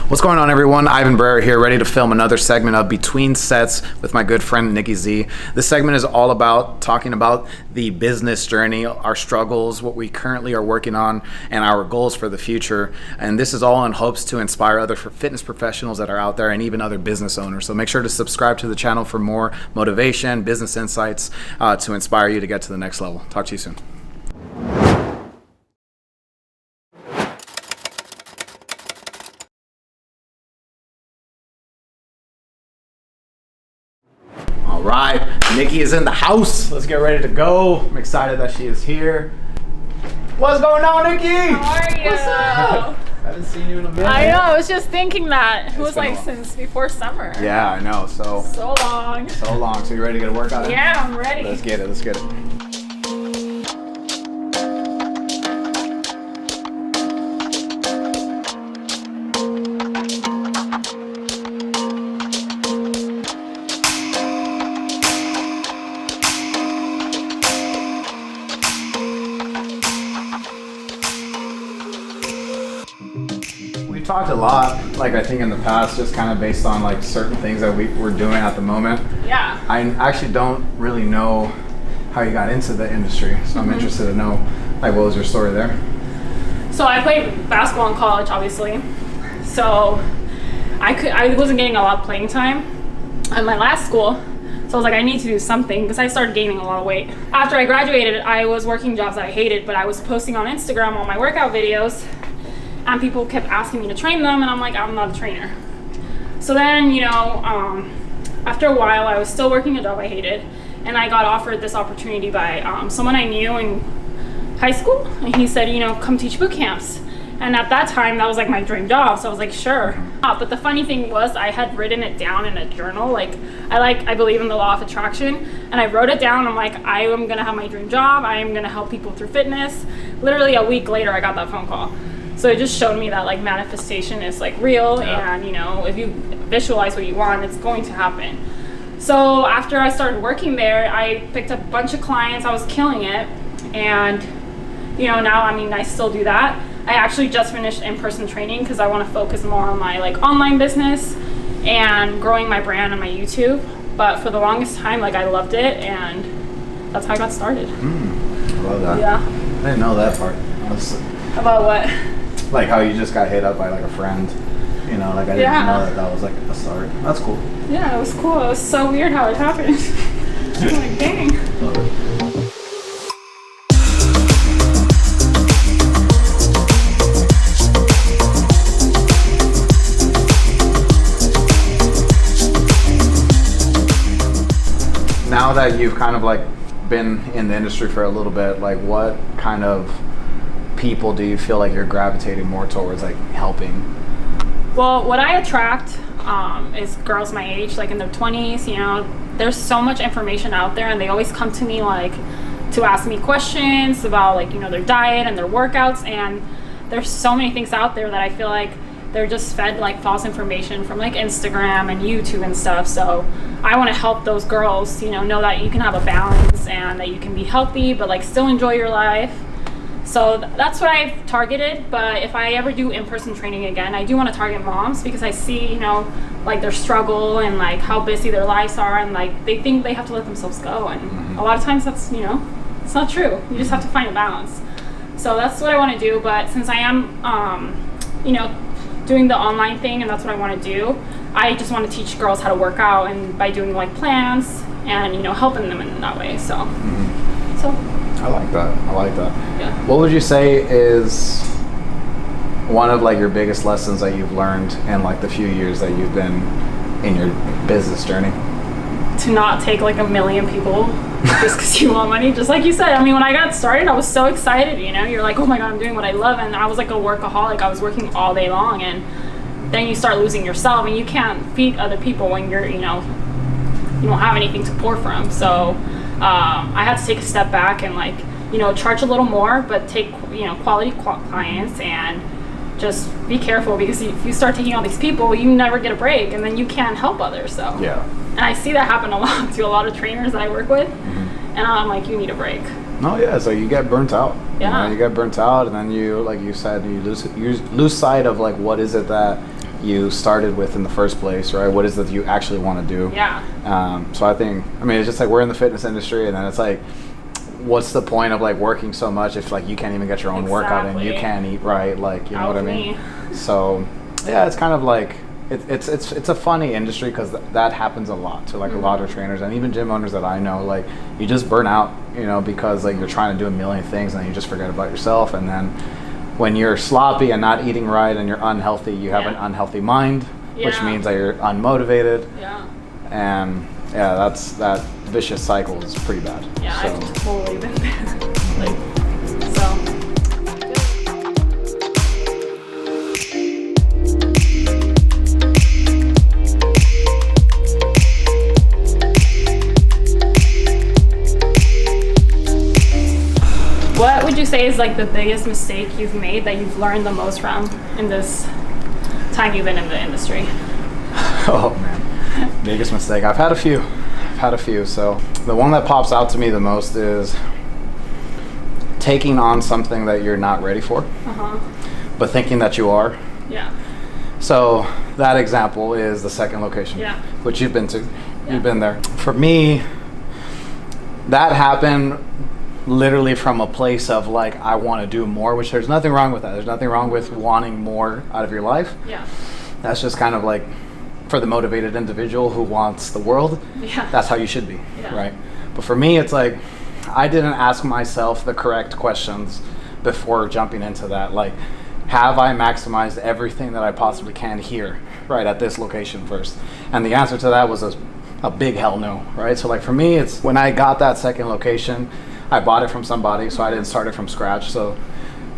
What's going on, everyone? Ivan Brera here, ready to film another segment of Between Sets with my good friend Nikki Z. This segment is all about talking about the business journey, our struggles, what we currently are working on, and our goals for the future. And this is all in hopes to inspire other fitness professionals that are out there and even other business owners. So make sure to subscribe to the channel for more motivation, business insights to inspire you to get to the next level. Talk to you soon. All right, Nikki is in the house. Let's get ready to go. I'm excited that she is here. What's going on, Nikki? How are you? What's up? I haven't seen you in a minute. I know, I was just thinking that. It was like since before summer. Yeah, I know. So long. So you ready to get a workout in? Yeah, I'm ready. Let's get it. Talked a lot, like I think in the past, just kind of based on like certain things that we're doing at the moment. Yeah. I actually don't really know how you got into the industry, so I'm interested to know, like, what was your story there? So I played basketball in college, obviously. So I wasn't getting a lot of playing time at my last school. So I was like, I need to do something because I started gaining a lot of weight. After I graduated, I was working jobs that I hated, but I was posting on Instagram all my workout videos. And people kept asking me to train them, and I'm like, I'm not a trainer. So then, after a while, I was still working a job I hated, and I got offered this opportunity by someone I knew in high school, and he said, come teach boot camps. And at that time, that was like my dream job, so I was like, sure. But the funny thing was, I had written it down in a journal. I believe in the law of attraction, and I wrote it down. I'm like, I am gonna have my dream job. I am gonna help people through fitness. Literally a week later, I got that phone call. So it just showed me that like manifestation is like real, and if you visualize what you want, it's going to happen. So after I started working there, I picked up a bunch of clients. I was killing it, and now I still do that. I actually just finished in-person training because I want to focus more on my like online business and growing my brand on my YouTube. But for the longest time, like, I loved it, and that's how I got started. I love that. Yeah. I didn't know that part, honestly. About what? Like how you just got hit up by like a friend, like I didn't know that was like a start. That's cool. Yeah, it was cool. It was so weird how it happened. I was like, dang. Love it. Now that you've kind of like been in the industry for a little bit, like what kind of people do you feel like you're gravitating more towards, like, helping? Well, what I attract is girls my age, like in their 20s. There's so much information out there, and they always come to me like to ask me questions about like their diet and their workouts, and there's so many things out there that I feel like they're just fed like false information from like Instagram and YouTube and stuff. So I want to help those girls know that you can have a balance and that you can be healthy but like still enjoy your life. So that's what I've targeted. But if I ever do in-person training again, I do want to target moms because I see, like their struggle and like how busy their lives are, and like they think they have to let themselves go. And a lot of times that's, it's not true. You just have to find a balance. So that's what I want to do. But since I am, doing the online thing, and that's what I want to do, I just want to teach girls how to work out, and by doing like plans and, helping them in that way. So, I like that. Yeah. What would you say is one of like your biggest lessons that you've learned in like the few years that you've been in your business journey? To not take like a million people just because you want money. Just like you said, when I got started, I was so excited, you're like, oh my God, I'm doing what I love. And I was like a workaholic. I was working all day long, and then you start losing yourself, and you can't feed other people when you're, you don't have anything to pour from. So I had to take a step back and like, charge a little more, but take, quality clients, and just be careful, because if you start taking all these people, you never get a break, and then you can't help others. So yeah. And I see that happen a lot to a lot of trainers that I work with, and I'm like, you need a break. Oh yeah, so you get burnt out. Yeah. You get burnt out, and then you, like you said, you lose sight of like what is it that you started with in the first place, right? What is it that you actually want to do? Yeah. So I think, I mean, it's just like we're in the fitness industry, and then it's like, what's the point of like working so much if like you can't even get your own workout and you can't eat right? Like, you know what I mean? So yeah, it's kind of like it's a funny industry because that happens a lot to like a lot of trainers and even gym owners that I know. Like, you just burn out, you know, because like you're trying to do a million things and then you just forget about yourself. And then when you're sloppy and not eating right and you're unhealthy, you have an unhealthy mind, which means that you're unmotivated. Yeah. And yeah, that vicious cycle is pretty bad. Yeah, so. I've totally been there. Like, so. What would you say is like the biggest mistake you've made that you've learned the most from in this time you've been in the industry? Oh man, biggest mistake. I've had a few. So the one that pops out to me the most is taking on something that you're not ready for, but thinking that you are. Yeah. So that example is the second location, which you've been to. You've been there. For me, that happened literally from a place of like, I want to do more, which there's nothing wrong with that. There's nothing wrong with wanting more out of your life. Yeah. That's just kind of like for the motivated individual who wants the world. Yeah. That's how you should be, right? But for me, it's like, I didn't ask myself the correct questions before jumping into that. Like, have I maximized everything that I possibly can here, right, at this location first? And the answer to that was a big hell no, right? So like for me, it's when I got that second location, I bought it from somebody, so I didn't start it from scratch. So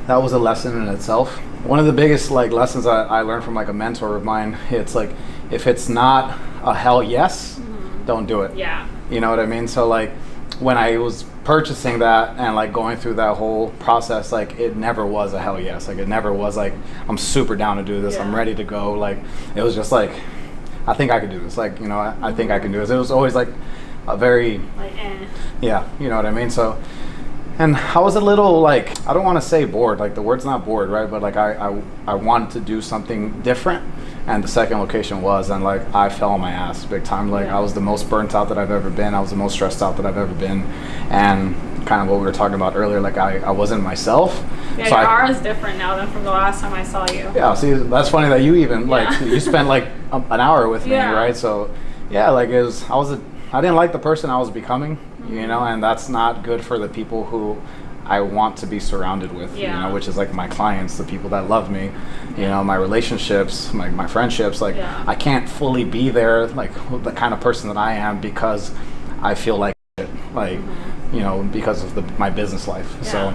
that was a lesson in itself. One of the biggest like lessons I learned from like a mentor of mine, it's like, if it's not a hell yes, don't do it. Yeah. You know what I mean? So like when I was purchasing that and like going through that whole process, like it never was a hell yes. Like it never was like, I'm super down to do this. I'm ready to go. Like it was just like, I think I could do this. Like, you know, I think I can do this. It was always like a very, like, yeah, you know what I mean? So, and I was a little like, I don't want to say bored, like the word's not bored, right? But like I wanted to do something different, and the second location was, and like I fell on my ass big time. Like I was the most burnt out that I've ever been. I was the most stressed out that I've ever been. And kind of what we were talking about earlier, like I wasn't myself. Yeah, so your aura is different now than from the last time I saw you. Yeah, see, that's funny that you even like, you spent like an hour with me, right? So yeah, like I didn't like the person I was becoming, you know, and that's not good for the people who I want to be surrounded with, you know, which is like my clients, the people that love me, you know, my relationships, my friendships. Like I can't fully be there, like the kind of person that I am, because I feel like it, like, you know, because of my business life. So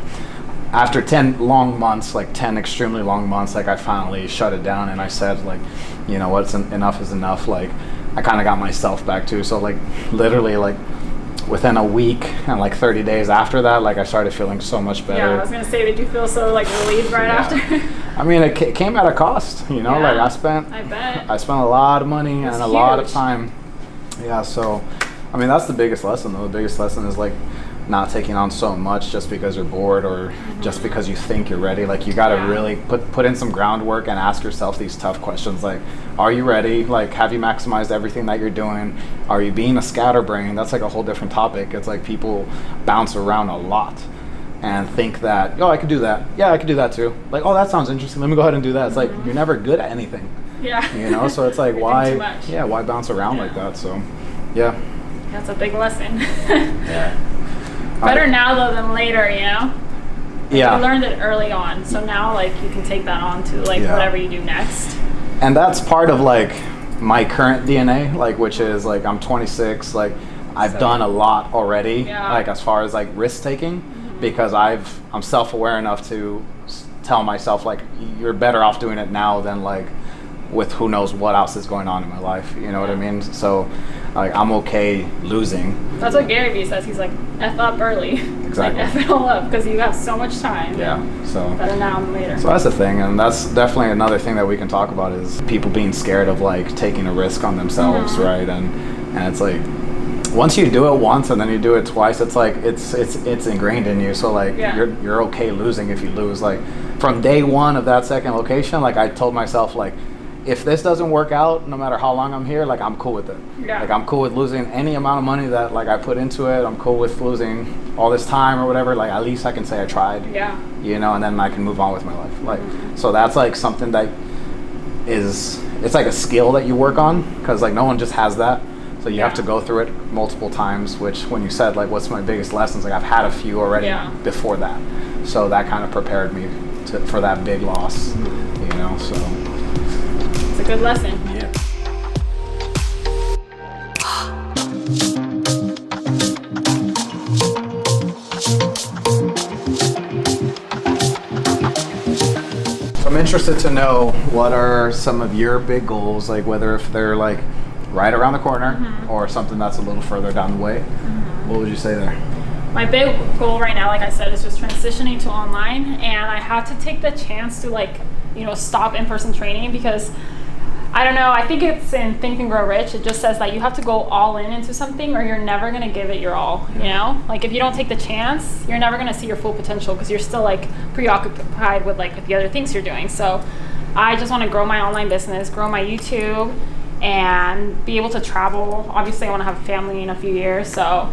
after 10 long months, like 10 extremely long months, like I finally shut it down and I said, like, you know what, enough is enough. Like I kind of got myself back too. So like literally like within a week and like 30 days after that, like I started feeling so much better. Yeah, I was gonna say, did you feel so like relieved right after? I mean, it came at a cost, you know. Like I spent a lot of money and a lot of time. Yeah, so I mean that's the biggest lesson though. The biggest lesson is like not taking on so much just because you're bored or just because you think you're ready. Like you got to really put in some groundwork and ask yourself these tough questions. Like, are you ready? Like, have you maximized everything that you're doing? Are you being a scatterbrain? That's like a whole different topic. It's like people bounce around a lot and think that, oh, I could do that. Yeah, I could do that too. Like, oh, that sounds interesting. Let me go ahead and do that. It's like, you're never good at anything. Yeah. You know, so it's like, why bounce around Yeah. like that? So, yeah. That's a big lesson. Yeah. Better now though than later, you know? Like, Yeah. you learned it early on, so now like you can take that on to like whatever you do next. And that's part of like my current DNA, like which is like I'm 26, like I've done a lot already, like as far as like risk taking, because I'm self-aware enough to tell myself like you're better off doing it now than like with who knows what else is going on in my life, you know what I mean? So like I'm okay losing. That's what Gary Vee says. He's like, F up early. Exactly. Like, F it all up, because you have so much time. Yeah, so better now than later. So that's the thing, and that's definitely another thing that we can talk about is people being scared of like taking a risk on themselves, right? And it's like once you do it once and then you do it twice, it's like it's ingrained in you. So like you're okay losing if you lose. Like from day one of that second location, like I told myself like if this doesn't work out, no matter how long I'm here, like I'm cool with it. Yeah. Like I'm cool with losing any amount of money that like I put into it. I'm cool with losing all this time or whatever. Like at least I can say I tried. Yeah. You know, and then I can move on with my life. Like, so that's like something that it's like a skill that you work on, because like no one just has that. So you have to go through it multiple times, which when you said like what's my biggest lessons, like I've had a few already before that. So that kind of prepared me for that big loss, you know, so. It's a good lesson. Yeah. So I'm interested to know what are some of your big goals, like whether if they're like right around the corner or something that's a little further down the way. What would you say there? My big goal right now, like I said, is just transitioning to online, and I had to take the chance to like, you know, stop in-person training, because I don't know, I think it's in Think and Grow Rich, it just says that you have to go all in into something or you're never going to give it your all, you know? Like if you don't take the chance, you're never going to see your full potential, because you're still like preoccupied with like the other things you're doing. So I just want to grow my online business, grow my YouTube, and be able to travel. Obviously I want to have a family in a few years, so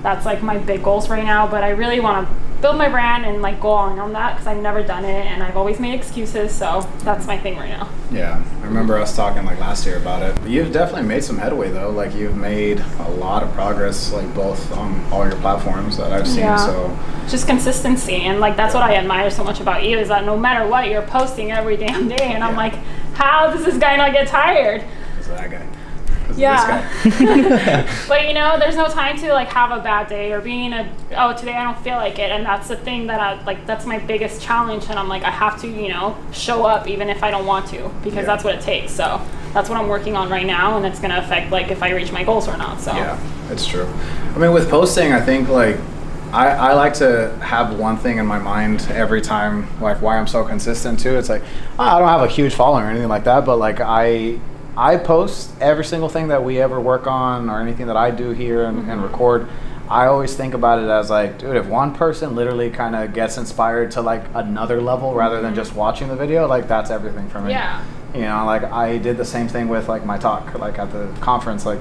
that's like my big goals right now. But I really want to build my brand and like go all in on that, because I've never done it and I've always made excuses. So that's my thing right now. Yeah, I remember us talking like last year about it. You've definitely made some headway though. Like you've made a lot of progress, like both on all your platforms that I've seen. Yeah. So just consistency, and like that's what I admire so much about you, is that no matter what, you're posting every damn day, and I'm like, how does this guy not get tired? It's that guy. Yeah. But you know, there's no time to like have a bad day or being today I don't feel like it. And that's the thing that that's my biggest challenge. And I'm like, I have to, you know, show up even if I don't want to, because that's what it takes. So that's what I'm working on right now. And it's going to affect like if I reach my goals or not. So yeah, it's true. I mean, with posting, I think like, I like to have one thing in my mind every time, like why I'm so consistent too. It's like, I don't have a huge following or anything like that, but like I post every single thing that we ever work on or anything that I do here and record. I always think about it as like, dude, if one person literally kind of gets inspired to like another level rather than just watching the video, like that's everything for me. Yeah. You know, like I did the same thing with like my talk, like at the conference, like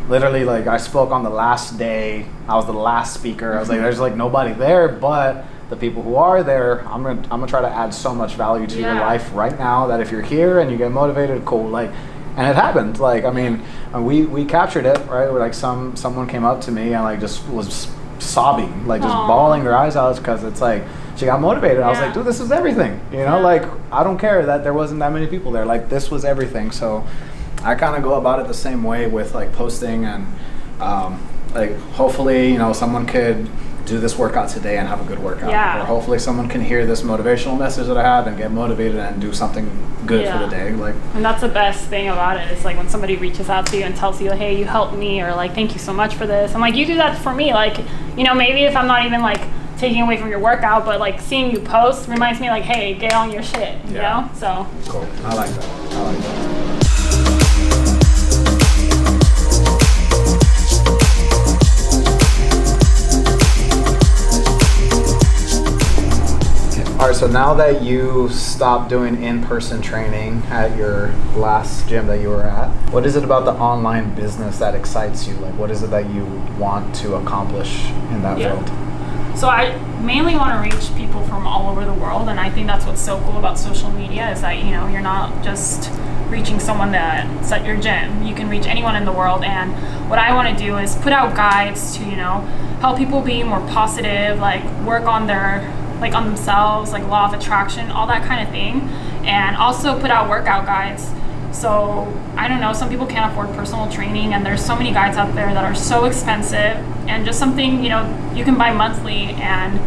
literally like I spoke on the last day. I was the last speaker. I was like, there's like nobody there, but the people who are there, I'm gonna try to add so much value to your life right now that if you're here and you get motivated, cool. Like, and it happened. Like, I mean, we captured it, right? Where like someone came up to me and like just was sobbing, like just bawling their eyes out, because it's like she got motivated. I was like, dude, this is everything. You know, like I don't care that there wasn't that many people there. Like this was everything. So I kind of go about it the same way with like posting, and like hopefully, you know, someone could do this workout today and have a good workout. Yeah. Or hopefully someone can hear this motivational message that I have and get motivated and do something good for the day. Like, and that's the best thing about it, is like when somebody reaches out to you and tells you, hey, you helped me, or like, thank you so much for this. I'm like, you do that for me. Like, you know, maybe if I'm not even like taking away from your workout, but like seeing you post reminds me like, hey, get on your shit, you know? So cool. I like that. All right, so now that you stopped doing in-person training at your last gym that you were at, what is it about the online business that excites you? Like, what is it that you want to accomplish in that field? So I mainly want to reach people from all over the world, and I think that's what's so cool about social media, is that, you know, you're not just reaching someone that's at your gym. You can reach anyone in the world, and what I want to do is put out guides to, you know, help people be more positive, like work on their like on themselves, like law of attraction, all that kind of thing, and also put out workout guides. So I don't know, some people can't afford personal training, and there's so many guides out there that are so expensive, and just something, you know, you can buy monthly and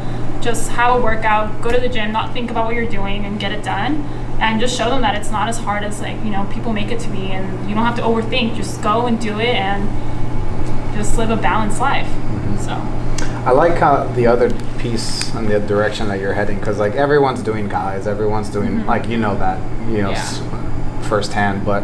just have a workout, go to the gym, not think about what you're doing, and get it done, and just show them that it's not as hard as like, you know, people make it to be, and you don't have to overthink, just go and do it and just live a balanced life. So I like how the other piece and the direction that you're heading, because like everyone's doing guides, everyone's doing like, you know, that, you know, firsthand, but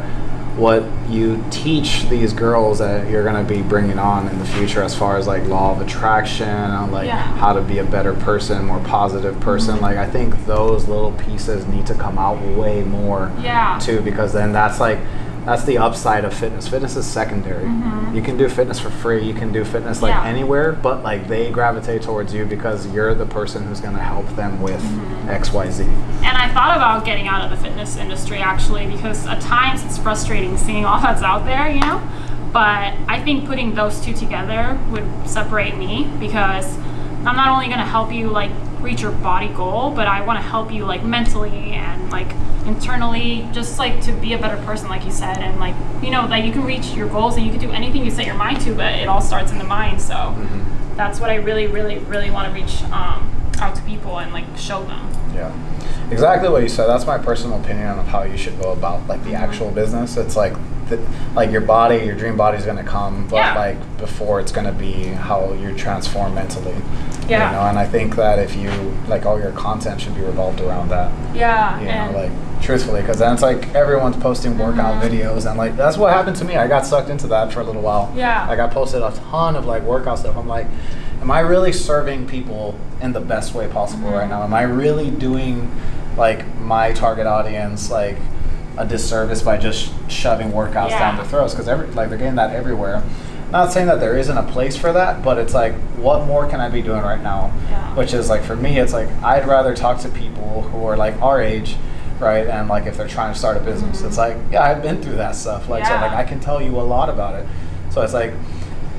what you teach these girls that you're going to be bringing on in the future, as far as like law of attraction and like how to be a better person, more positive person. Like I think those little pieces need to come out way more too, because then that's the upside of fitness. Fitness is secondary. You can do fitness for free. You can do fitness like anywhere, but like they gravitate towards you because you're the person who's going to help them with XYZ. And I thought about getting out of the fitness industry actually, because at times it's frustrating seeing all that's out there, you know? But I think putting those two together would separate me, because I'm not only going to help you like reach your body goal, but I want to help you like mentally and like internally, just like to be a better person, like you said, and like, you know, that you can reach your goals and you can do anything you set your mind to, but it all starts in the mind. So that's what I really, really, really want to reach out to people and like show them. Yeah, exactly what you said. That's my personal opinion on how you should go about like the actual business. It's like like your body, your dream body is going to come, but like before it's going to be how you transform mentally. You know, and I think that if you like, all your content should be revolved around that. You know, like truthfully, because then it's like everyone's posting workout videos, and like that's what happened to me. I got sucked into that for a little while. Like I posted a ton of like workout stuff. I'm like, am I really serving people in the best way possible right now? Am I really doing like my target audience like a disservice by just shoving workouts down their throats? Because like they're getting that everywhere. Not saying that there isn't a place for that, but it's like, what more can I be doing right now? Which is like, for me, it's like, I'd rather talk to people who are like our age, right? And like, if they're trying to start a business, it's like, I've been through that stuff. Like, so like, I can tell you a lot about it. So it's like,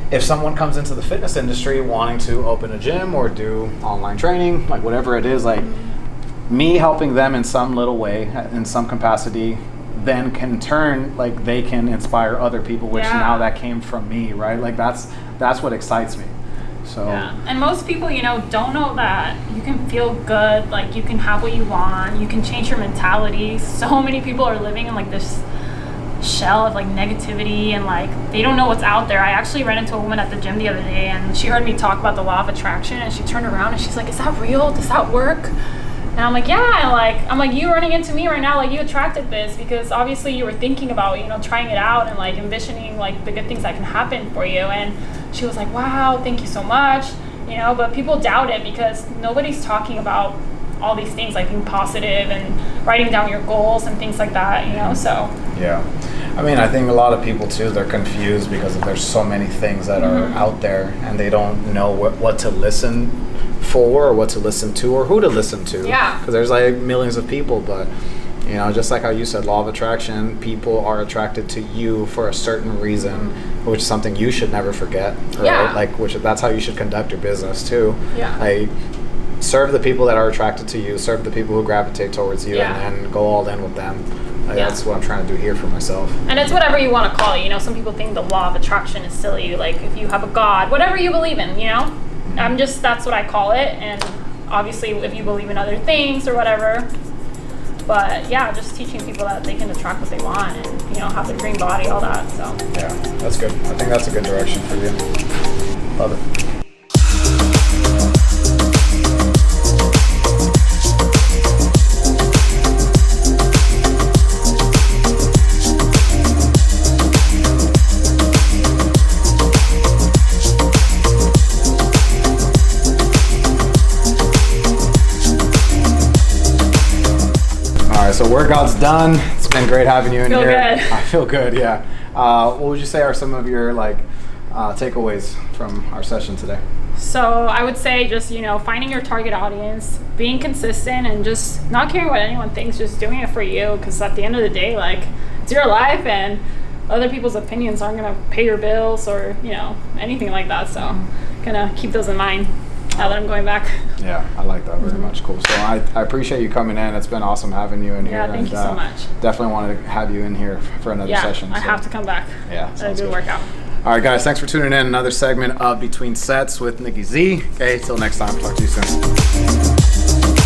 if someone comes into the fitness industry wanting to open a gym or do online training, like whatever it is, like me helping them in some little way, in some capacity, then can turn, like they can inspire other people, which now that came from me, right? Like that's what excites me. So and most people, you know, don't know that you can feel good, like you can have what you want, you can change your mentality. So many people are living in like this shell of like negativity, and like they don't know what's out there. I actually ran into a woman at the gym the other day, and she heard me talk about the law of attraction, and she turned around and she's like, is that real? Does that work? And I'm like, yeah, I'm like, you running into me right now, like you attracted this because obviously you were thinking about, you know, trying it out and like envisioning like the good things that can happen for you. And she was like, wow, thank you so much, you know, but people doubt it because nobody's talking about all these things like being positive and writing down your goals and things like that, you know, so. Yeah. I mean, I think a lot of people too, they're confused because there's so many things that are out there and they don't know what to listen for or what to listen to or who to listen to. Because there's like millions of people, but you know, just like how you said, law of attraction, people are attracted to you for a certain reason, which is something you should never forget, right? Like, that's how you should conduct your business too. Like, serve the people that are attracted to you, serve the people who gravitate towards you, and then go all in with them. Like, that's what I'm trying to do here for myself. And it's whatever you want to call it. You know, some people think the law of attraction is silly. Like, if you have a God, whatever you believe in, you know? That's what I call it. And obviously, if you believe in other things or whatever. But yeah, just teaching people that they can attract what they want and, you know, have the dream body, all that. So yeah, that's good. I think that's a good direction for you. Love it. So workout's done. It's been great having you in here. Good. I feel good, yeah. What would you say are some of your takeaways from our session today? So I would say just, you know, finding your target audience, being consistent, and just not caring what anyone thinks, just doing it for you, because at the end of the day, like, it's your life and other people's opinions aren't going to pay your bills or, you know, anything like that. So gonna keep those in mind now that I'm going back. Yeah, I like that very much. Cool. So I appreciate you coming in. It's been awesome having you in here. Yeah, thank you so much. Definitely wanted to have you in here for another session. I have to come back. Yeah, sounds good. Workout. All right, guys, thanks for tuning in. Another segment of Between Sets with Nikki Z. Okay, till next time. Talk to you soon.